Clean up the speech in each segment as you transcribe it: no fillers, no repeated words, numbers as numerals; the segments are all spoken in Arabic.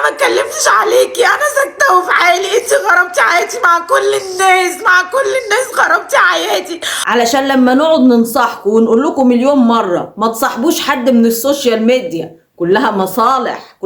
ما اتكلمتش عليكي، انا ساكته وفي حالي. انت خربتي حياتي مع كل الناس، خربتي حياتي. علشان لما نقعد ننصحكم ونقول لكم مليون مره ما تصاحبوش حد من السوشيال ميديا، كلها مصالح،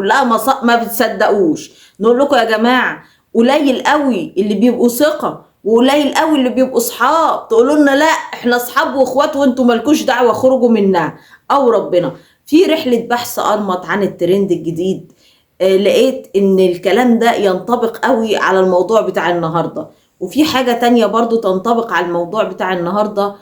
ما بتصدقوش. نقول لكم يا جماعه قليل قوي اللي بيبقوا ثقه وقليل قوي اللي بيبقوا صحاب، تقولوا لنا لا احنا اصحاب واخوات وانتوا مالكوش دعوه، خرجوا منها. او ربنا في رحله بحث انمط عن الترند الجديد، لقيت ان الكلام ده ينطبق قوي على الموضوع بتاع النهارده. وفي حاجه تانية برضو تنطبق على الموضوع بتاع النهارده،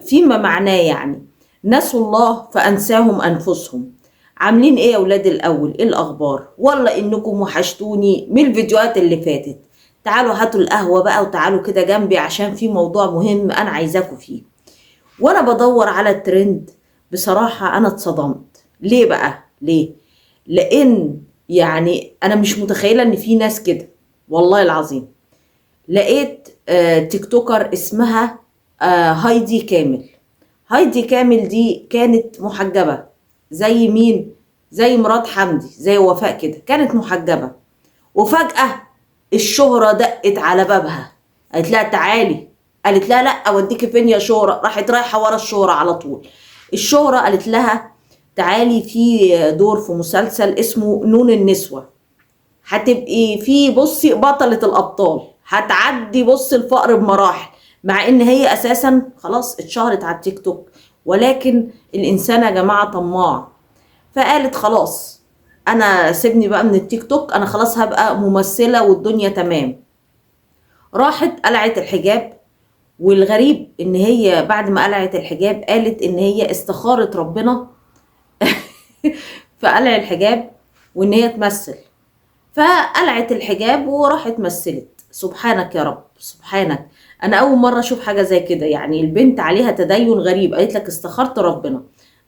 فيما معناه يعني نسوا الله فانساهم انفسهم. عاملين ايه يا ولاد الاول؟ ايه الاخبار؟ والله انكم وحشتوني من الفيديوهات اللي فاتت. تعالوا هاتوا القهوة بقى وتعالوا كده جنبي عشان في موضوع مهم انا عايزاكم فيه. وانا بدور على الترند بصراحة انا اتصدمت. ليه بقى؟ ليه؟ لان يعني انا مش متخيلة ان في ناس كده، والله العظيم. لقيت تيك توكر اسمها هايدي كامل. هايدي كامل دي كانت محجبة زي مين؟ زي مرات حمدي، زي وفاء كده، كانت محجبة. وفجأة الشهرة دقت على بابها، قالت لها تعالي. قالت لها لا اوديكي فين يا شهرة؟ راحت رايحة ورا الشهرة على طول. الشهرة قالت لها تعالي في دور في مسلسل اسمه نون النسوة، هتبقي في بصي بطلة الأبطال، هتعدي بص الفقر بمراحل. مع ان هي اساسا خلاص اتشهرت على التيك توك، ولكن الانسان يا جماعة طماع. فقالت خلاص انا سيبني بقى من التيك توك، انا خلاص هبقى ممثلة والدنيا تمام. راحت قلعت الحجاب، والغريب ان هي بعد ما قلعت الحجاب قالت ان هي استخارت ربنا فقلع الحجاب وان هي تمثل. فقلعت الحجاب وراحت مثلت. سبحانك يا رب، سبحانك. انا اول مرة اشوف حاجة زي كده، يعني البنت عليها تدين غريب، قالت لك استخرت ربنا.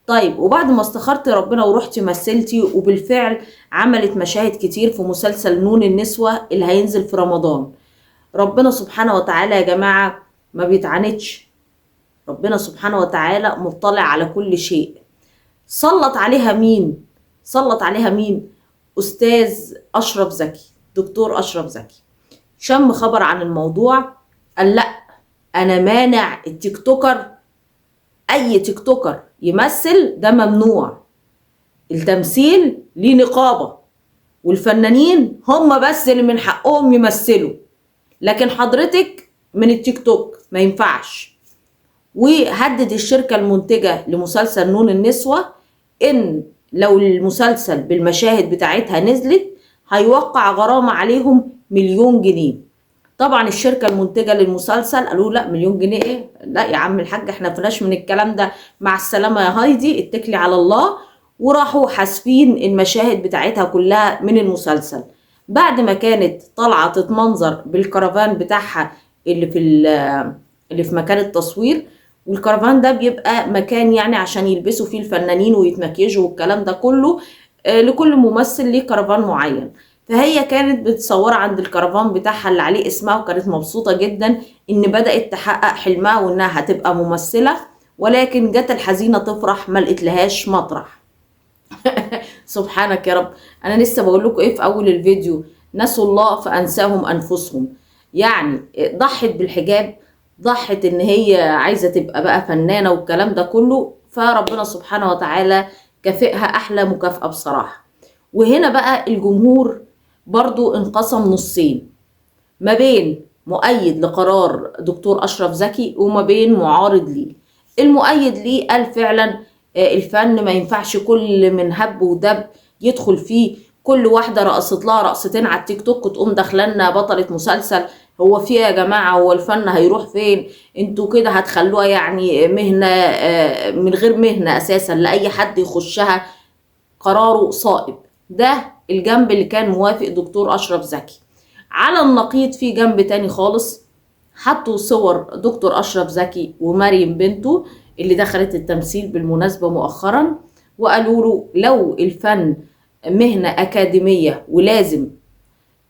طيب وبعد ما استخرت ربنا ورحتي مثلتي، وبالفعل عملت مشاهد كتير في مسلسل نون النسوة اللي هينزل في رمضان. ربنا سبحانه وتعالى يا جماعة ما بيتعاندش، ربنا سبحانه وتعالى مطلع على كل شيء. سلط عليها مين؟ سلط عليها مين؟ أستاذ أشرف زكي، دكتور أشرف زكي. شم خبر عن الموضوع، قال لا أنا مانع التيك توكر، أي تيك توكر يمثل ده ممنوع، التمثيل ليه نقابة، والفنانين هم بس اللي من حقهم يمثلوا، لكن حضرتك من التيك توك ما ينفعش. وهدد الشركة المنتجة لمسلسل نون النسوة ان لو المسلسل بالمشاهد بتاعتها نزلت هيوقع غرامة عليهم 1,000,000 جنيه. طبعا الشركة المنتجة للمسلسل قالوا لا 1,000,000 جنيه ايه؟ لا يا عم الحاج احنا فلاش من الكلام ده، مع السلامة يا هايدي اتكلي على الله. وراحوا حاسبين المشاهد بتاعتها كلها من المسلسل. بعد ما كانت طالعة تتمنظر بالكرفان بتاعها اللي في مكان التصوير، والكرفان ده بيبقى مكان يعني عشان يلبسوا فيه الفنانين ويتمكيجوا والكلام ده كله، لكل ممثل ليه كرفان معين. فهي كانت بتصور عند الكرفان بتاعها اللي عليه اسمها، وكانت مبسوطة جدا ان بدأت تحقق حلمها وانها هتبقى ممثلة. ولكن جت الحزينة تفرح ما لقيتلهاش مطرح. سبحانك يا رب. انا لسه بقول لكم ايه في اول الفيديو؟ نسوا الله فانساهم انفسهم. يعني ضحت بالحجاب، ضحت ان هي عايزة تبقى بقى فنانة والكلام ده كله، فربنا سبحانه وتعالى كافئها احلى مكافأة بصراحة. وهنا بقى الجمهور برضو انقسم نصين، ما بين مؤيد لقرار دكتور أشرف زكي وما بين معارض ليه. المؤيد ليه قال فعلا الفن ما ينفعش كل من هب ودب يدخل فيه، كل واحدة رقصت لها رقصتين على التيك توك وتقوم داخلنا بطلة مسلسل. هو في يا جماعة؟ هو الفن هيروح فين؟ انتوا كده هتخلوها يعني مهنة من غير مهنة أساسا لأي حد يخشها. قراره صائب. ده الجنب اللي كان موافق دكتور أشرف زكي. على النقيض في جنب تاني خالص، حطوا صور دكتور أشرف زكي ومريم بنته اللي دخلت التمثيل بالمناسبة مؤخرا، وقالوا له لو الفن مهنة أكاديمية ولازم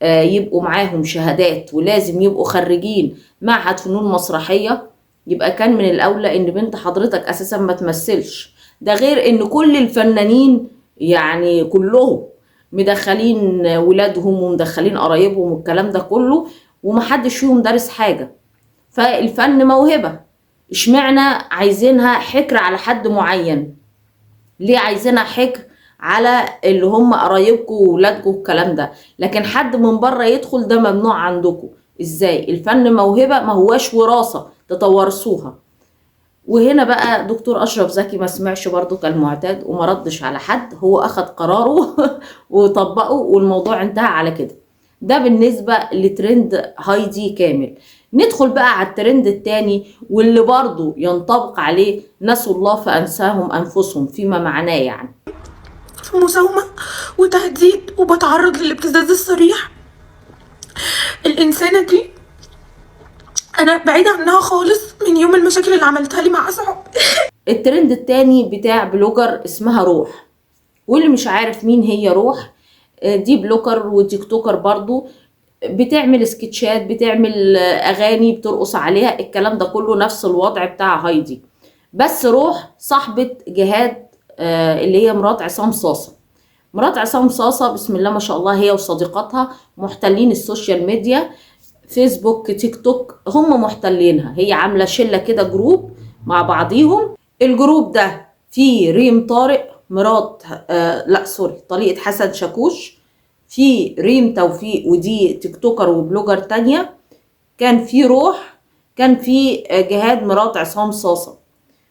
يبقوا معاهم شهادات ولازم يبقوا خريجين معهد فنون مسرحية، يبقى كان من الأولى إن بنت حضرتك أساسا ما تمثلش. ده غير إن كل الفنانين يعني كلهم مدخلين ولادهم ومدخلين قرايبهم والكلام ده كله، ومحدش فيهم دارس حاجة. فالفن موهبة، اشمعنى عايزينها حكر على حد معين؟ ليه عايزينها حكر على اللي هم قرايبكم وولادكم والكلام ده، لكن حد من بره يدخل ده ممنوع عندكم؟ ازاي؟ الفن موهبة، ما هواش وراثة تتوارثوها. وهنا بقى دكتور اشرف زكي ما سمعش برضو كالمعتاد وما ردش على حد، هو اخد قراره وطبقه والموضوع انتهى على كده. ده بالنسبة لترند هايدي كامل. ندخل بقى على الترند التاني واللي برضو ينطبق عليه نسوا الله فأنساهم أنفسهم فيما معناه، يعني في مساومة وتهديد وبتعرض للابتزاز الصريح. الإنسانة دي أنا بعيدة عنها خالص من يوم المشاكل اللي عملتها لي مع أصحابي. الترند التاني بتاع بلوجر اسمها روح، واللي مش عارف مين هي روح، دي بلوجر وتيك توكر برضو، بتعمل سكتشات، بتعمل اغاني بترقص عليها، الكلام ده كله نفس الوضع بتاع هايدي. بس روح صاحبة جهاد اللي هي مرات عصام صاصة. مرات عصام صاصة بسم الله ما شاء الله هي وصديقاتها محتلين السوشيال ميديا، فيسبوك تيك توك، هم محتلينها. هي عاملة شلة كده جروب مع بعضيهم. الجروب ده فيه ريم طارق مرات لا سوري طليقة حسن شاكوش، في ريم توفيق ودي تيك توكر وبلوجر تانية، كان في روح، كان في جهاد مرات عصام صاصة.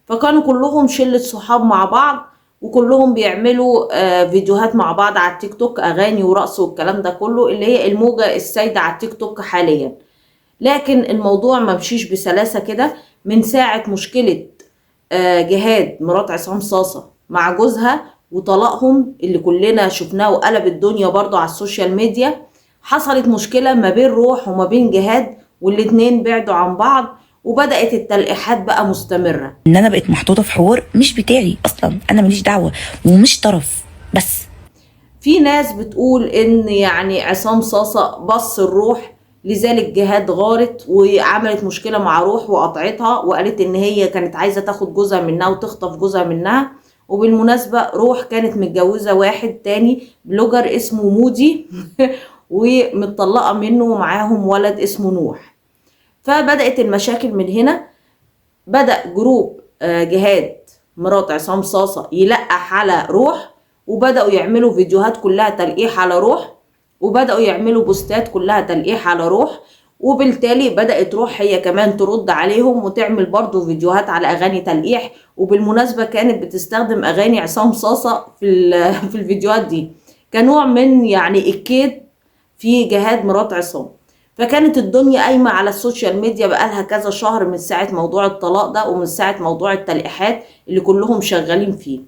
فكانوا كلهم شلة صحاب مع بعض، وكلهم بيعملوا فيديوهات مع بعض على التيك توك، اغاني ورقص والكلام ده كله، اللي هي الموجة السائدة على التيك توك حاليا. لكن الموضوع ما مشيش بسلاسة كده من ساعة مشكلة جهاد مرات عصام صاصة مع جوزها وطلاقهم اللي كلنا شفناه وقلب الدنيا برضو على السوشيال ميديا. حصلت مشكلة ما بين روح وما بين جهاد، والاتنين بعدوا عن بعض، وبدأت التلقيحات بقى مستمرة ان انا بقيت محطوطه في حوار مش بتاعي اصلا، انا ماليش دعوه ومش طرف. بس في ناس بتقول ان يعني عصام صاصة بص الروح، لذلك جهاد غارت وعملت مشكلة مع روح وقطعتها، وقالت ان هي كانت عايزة تاخد جوزها منها وتخطف جوزها منها. وبالمناسبة روح كانت متجوزة واحد تاني بلوجر اسمه مودي ومتطلقة منه ومعاهم ولد اسمه نوح. فبدأت المشاكل من هنا. بدأ جروب جهاد مرات عصام صاصة يلقح على روح، وبدأوا يعملوا فيديوهات كلها تلقيح على روح، وبدأوا يعملوا بوستات كلها تلقيح على روح، وبالتالي بدأت روح هي كمان ترد عليهم وتعمل برضو فيديوهات على أغاني تلقيح. وبالمناسبة كانت بتستخدم أغاني عصام صاصة في الفيديوهات دي كنوع من يعني الكيد في جهاد مرات عصام. فكانت الدنيا قايمة على السوشيال ميديا بقالها كذا شهر من ساعة موضوع الطلاق ده ومن ساعة موضوع التلقيحات اللي كلهم شغالين فيه.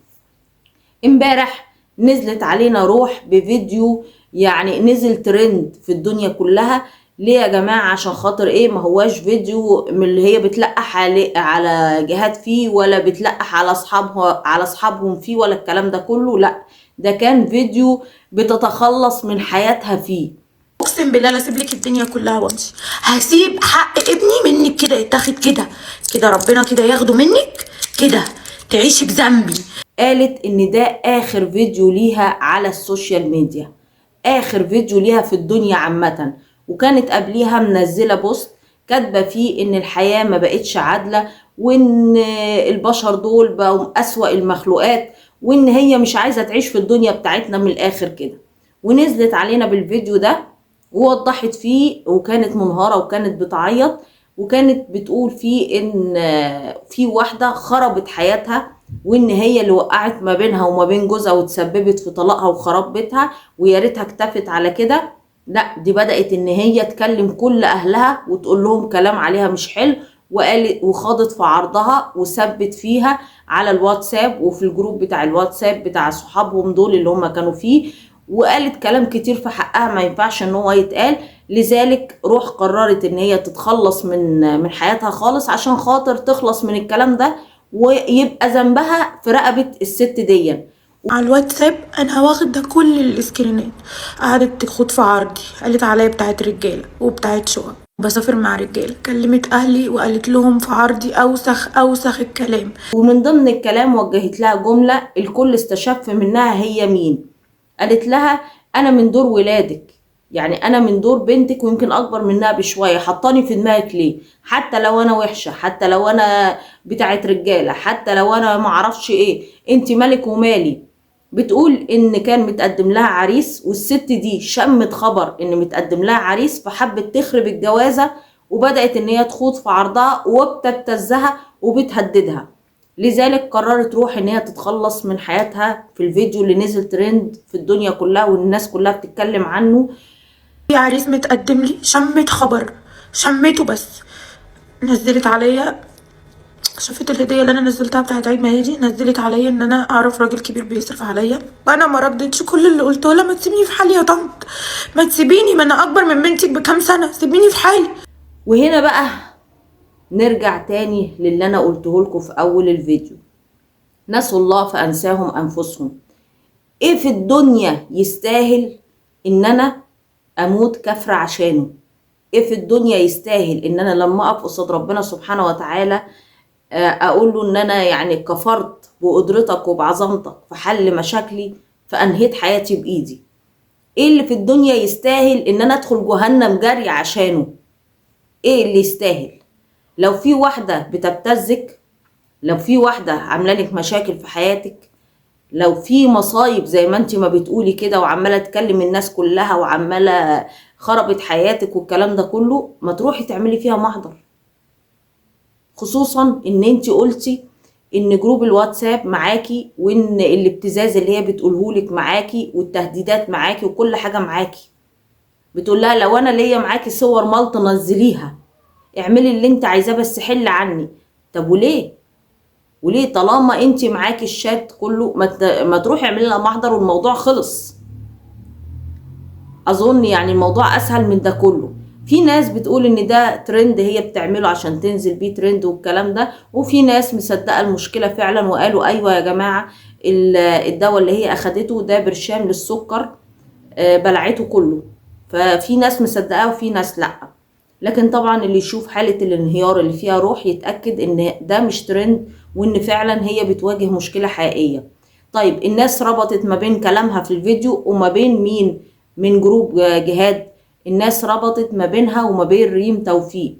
امبارح نزلت علينا روح بفيديو يعني نزل ترند في الدنيا كلها. ليه يا جماعة؟ عشان خاطر ايه؟ ما هواش فيديو من اللي هي بتلقح على جهاد فيه، ولا بتلقح على اصحابهم فيه، ولا الكلام ده كله، لا ده كان فيديو بتتخلص من حياتها فيه. اقسم بالله لا اسيب لك الدنيا كلها وامشي، هسيب حق ابني منك كده يتاخد كده كده، ربنا كده ياخده منك كده، تعيشي بذنبي. قالت ان ده اخر فيديو ليها على السوشيال ميديا، اخر فيديو ليها في الدنيا عامة. وكانت قبليها منزلة بوست كاتبة فيه ان الحياة ما بقتش عادلة، وان البشر دول بقوا اسوأ المخلوقات، وان هي مش عايزة تعيش في الدنيا بتاعتنا من الاخر كده. ونزلت علينا بالفيديو ده ووضحت فيه، وكانت منهارة وكانت بتعيط، وكانت بتقول فيه ان في واحدة خربت حياتها، وان هي اللي وقعت ما بينها وما بين جوزها وتسببت في طلاقها وخراب بيتها، ويا ريتها اكتفت على كده. لا دي بدأت ان هي تكلم كل اهلها وتقول لهم كلام عليها مش حلو، وقالت وخاضت في عرضها وثبت فيها على الواتساب وفي الجروب بتاع الواتساب بتاع صحابهم دول اللي هم كانوا فيه، وقالت كلام كتير في حقها ما ينفعش ان هو يتقال. لذلك روح قررت ان هي تتخلص من حياتها خالص عشان خاطر تخلص من الكلام ده، ويبقى ذنبها في رقبة الست دي. على الواتساب انا واخد ده كل الاسكرينات، قعدت تاخد في عرضي، قالت عليا بتاعت رجاله وبتاعت شقق، بسافر مع رجاله، كلمت اهلي وقالت لهم في عرضي اوسخ الكلام. ومن ضمن الكلام وجهت لها جملة الكل استشف منها هي مين. قالت لها انا من دور ولادك، يعني انا من دور بنتك ويمكن اكبر منها بشويه، حطاني في دماغك ليه؟ حتى لو انا وحشه، حتى لو انا بتاعت رجاله، حتى لو انا معرفش ايه، انت مالك ومالي. بتقول ان كان متقدم لها عريس، والست دي شمت خبر ان متقدم لها عريس فحبت تخرب الجوازه، وبدات ان هي تخوض في عرضها وبتبتزها وبتهددها. لذلك قررت روح ان هي تتخلص من حياتها في الفيديو اللي نزل ترند في الدنيا كلها والناس كلها بتتكلم عنه. في عريس متقدم لي، شمت خبر، شمته بس، نزلت عليا، شافت الهديه اللي انا نزلتها بتاعت عيد ميلادي، نزلت عليا ان انا اعرف راجل كبير بيصرف عليا. انا ما ردتش، كل اللي قلته لها ما تسيبيني في حالي يا طنط، ما تسيبيني، ما انا اكبر من بنتك بكام سنه، سيبيني في حالي. وهنا بقى نرجع تاني للي انا قلته لكم في اول الفيديو، نسوا الله فانساهم انفسهم. ايه في الدنيا يستاهل ان انا اموت كفر عشانه؟ ايه في الدنيا يستاهل ان انا لما اقف قصاد ربنا سبحانه وتعالى اقول له ان انا يعني كفرت بقدرتك وبعظمتك في حل مشاكلي فانهيت حياتي بايدي؟ ايه اللي في الدنيا يستاهل ان انا ادخل جهنم جري عشانه؟ ايه اللي يستاهل؟ لو في واحدة بتبتزك، لو في واحدة عاملة لك مشاكل في حياتك، لو في مصايب زي ما انت ما بتقولي كده وعمالة تكلم الناس كلها وعمالة خربت حياتك والكلام ده كله، ما تروحي تعملي فيها محضر. خصوصا ان انت قلتي ان جروب الواتساب معاكي، وان الابتزاز اللي هي بتقولهولك معاكي والتهديدات معاكي وكل حاجة معاكي. بتقول لها لو انا ليا معاكي صور ملط نزليها، اعملي اللي انت عايزاه بس حل عني. طب وليه؟ وليه طالما انت معاكي الشات كله ما تروحي اعملي لها محضر والموضوع خلص؟ اظن يعني الموضوع اسهل من ده كله. في ناس بتقول ان ده ترند هي بتعمله عشان تنزل بيه ترند والكلام ده، وفي ناس مصدقه المشكله فعلا وقالوا ايوه يا جماعه الدواء اللي هي اخدته ده برشام للسكر، بلعته كله. ففي ناس مصدقاه وفي ناس لا. لكن طبعا اللي يشوف حالة الانهيار اللي فيها روح يتأكد ان ده مش ترند، وان فعلا هي بتواجه مشكلة حقيقية. طيب الناس ربطت ما بين كلامها في الفيديو وما بين مين؟ من جروب جهاد. الناس ربطت ما بينها وما بين ريم توفيق.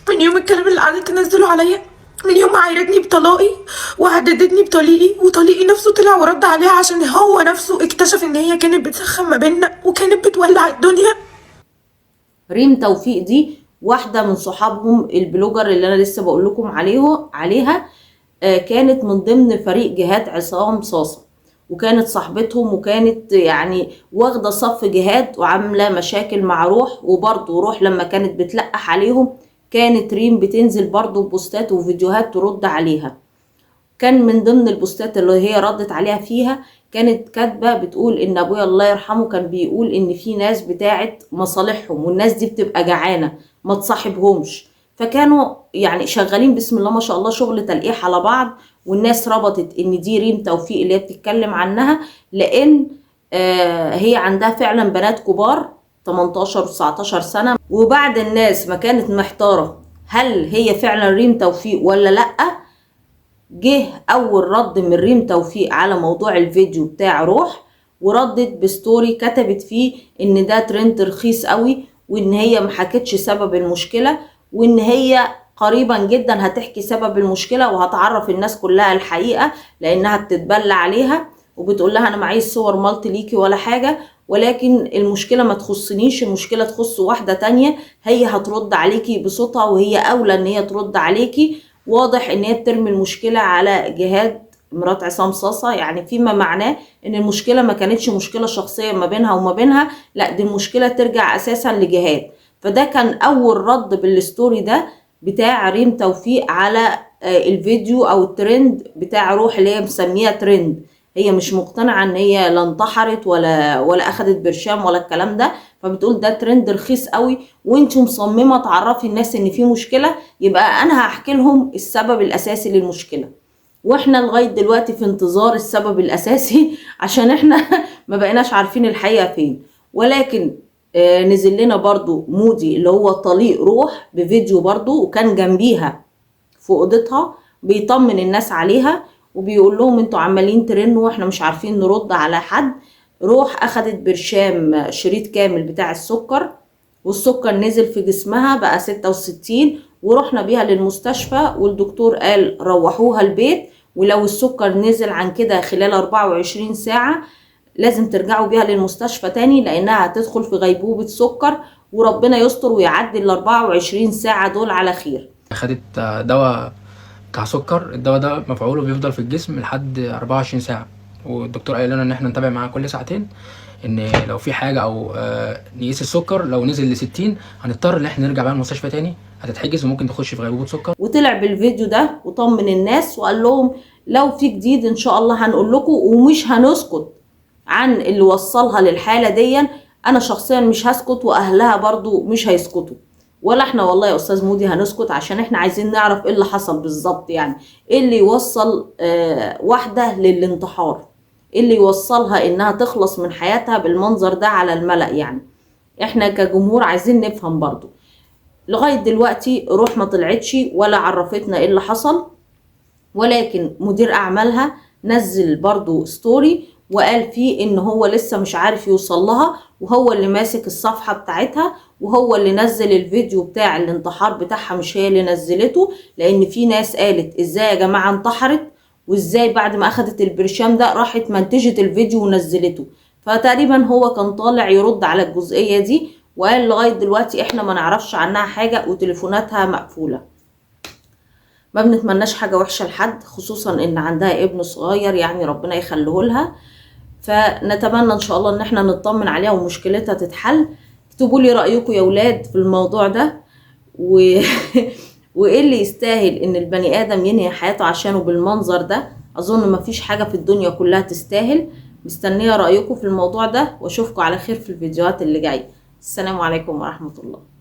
من يوم الكلام اللي قعدت تنزله عليا، من يوم ما عايرتني بطلاقي وهددتني بطليقي، وطليقي نفسه طلع ورد عليها عشان هو نفسه اكتشف ان هي كانت بتسخن ما بيننا وكانت بتولع الدنيا. ريم توفيق دي واحدة من صحابهم البلوجر اللي انا لسه بقول لكم عليها، كانت من ضمن فريق جهاد عصام صاصة، وكانت صاحبتهم، وكانت يعني واخدة صف جهاد وعاملة مشاكل مع روح. وبرضه روح لما كانت بتلقح عليهم كانت ريم بتنزل برضه بوستات وفيديوهات ترد عليها. كان من ضمن البوستات اللي هي ردت عليها فيها كانت كاتبة بتقول ان ابويا الله يرحمه كان بيقول ان في ناس بتاعت مصالحهم والناس دي بتبقى جعانة ما تصاحبهمش. فكانوا يعني شغالين بسم الله ما شاء الله شغل تلقيح على بعض، والناس ربطت ان دي ريم توفيق اللي هي بتتكلم عنها، لان هي عندها فعلا بنات كبار 18 و 19 سنة. وبعد الناس ما كانت محتارة هل هي فعلا ريم توفيق ولا لأ، جه اول رد من ريم توفيق على موضوع الفيديو بتاع روح، وردت بستوري كتبت فيه ان ده ترند رخيص قوي، وان هي محكتش سبب المشكلة، وان هي قريبا جدا هتحكي سبب المشكلة وهتعرف الناس كلها الحقيقة لانها بتتبلى عليها. وبتقول لها انا معيش صور مالت ليكي ولا حاجة، ولكن المشكلة ما تخصنيش، المشكلة تخص واحدة تانية هي هترد عليكي بصوتها وهي اولى ان هي ترد عليكي. واضح ان هي بترمي المشكلة على جهاد مرات عصام صاصة، يعني فيما معناه ان المشكلة ما كانتش مشكلة شخصية ما بينها وما بينها، لا دي المشكلة ترجع اساسا لجهاد. فده كان اول رد بالستوري ده بتاع ريم توفيق على الفيديو او الترند بتاع روح اللي هي مسميها ترند. هي مش مقتنعة ان هي لا انتحرت ولا اخدت برشام ولا الكلام ده، فبتقول ده ترند رخيص قوي وانت مصممة تعرفي الناس ان في مشكلة، يبقى انا هحكي لهم السبب الاساسي للمشكلة. واحنا لغاية دلوقتي في انتظار السبب الاساسي عشان احنا ما بقيناش عارفين الحقيقة فين. ولكن نزل لنا برضو مودي اللي هو طليق روح بفيديو برضو، وكان جنبيها في اوضتها بيطمن الناس عليها وبيقول لهم انتوا عمالين ترنوا واحنا مش عارفين نرد على حد. روح اخدت برشام شريط كامل بتاع السكر، والسكر نزل في جسمها بقى 66، ورحنا بيها للمستشفى والدكتور قال روحوها البيت، ولو السكر نزل عن كده خلال 24 ساعة لازم ترجعوا بيها للمستشفى تاني، لانها هتدخل في غيبوبة سكر، وربنا يستر ويعدي ال 24 ساعة دول على خير. خدت دواء بتاع سكر، الدواء ده مفعوله بيفضل في الجسم لحد 24 ساعة، والدكتور قال لنا ان احنا نتابع معاه كل ساعتين، ان لو في حاجة او نقيس السكر، لو نزل ل 60 هنضطر ان احنا نرجع بقى المستشفى تاني، هتتحجز وممكن تخش في غيبوبة سكر. وطلع بالفيديو ده وطمن الناس وقال لهم لو في جديد ان شاء الله هنقول لكم، ومش هنسكت عن اللي وصلها للحالة دي. انا شخصيا مش هسكت، واهلها برضو مش هيسكتوا، ولا احنا والله يا استاذ مودي هنسكت، عشان احنا عايزين نعرف ايه اللي حصل بالظبط، يعني ايه اللي يوصل واحدة للانتحار، ايه اللي يوصلها انها تخلص من حياتها بالمنظر ده على الملأ. يعني احنا كجمهور عايزين نفهم برضو. لغاية دلوقتي روح ما طلعتش ولا عرفتنا ايه اللي حصل، ولكن مدير اعمالها نزل برضو ستوري وقال فيه ان هو لسه مش عارف يوصل لها، وهو اللي ماسك الصفحة بتاعتها، وهو اللي نزل الفيديو بتاع الانتحار بتاعها، مش هي اللي نزلته، لان في ناس قالت ازاي يا جماعة انتحرت، وازاي بعد ما اخدت البرشام ده راحت منتجت الفيديو ونزلته. فتقريبا هو كان طالع يرد على الجزئية دي، وقال لغاية دلوقتي احنا ما نعرفش عنها حاجة وتليفوناتها مقفولة. ما بنتمناش حاجة وحشة لحد، خصوصا ان عندها ابن صغير، يعني ربنا يخليه لها. فنتمنى ان شاء الله ان احنا نطمن عليها ومشكلتها تتحل. اكتبوا لي رأيكم يا ولاد في الموضوع ده، وايه اللي يستاهل ان البني ادم ينهي حياته عشانه بالمنظر ده. اظن مفيش حاجة في الدنيا كلها تستاهل. مستنية رأيكم في الموضوع ده، واشوفكم على خير في الفيديوهات اللي جاية. السلام عليكم ورحمة الله.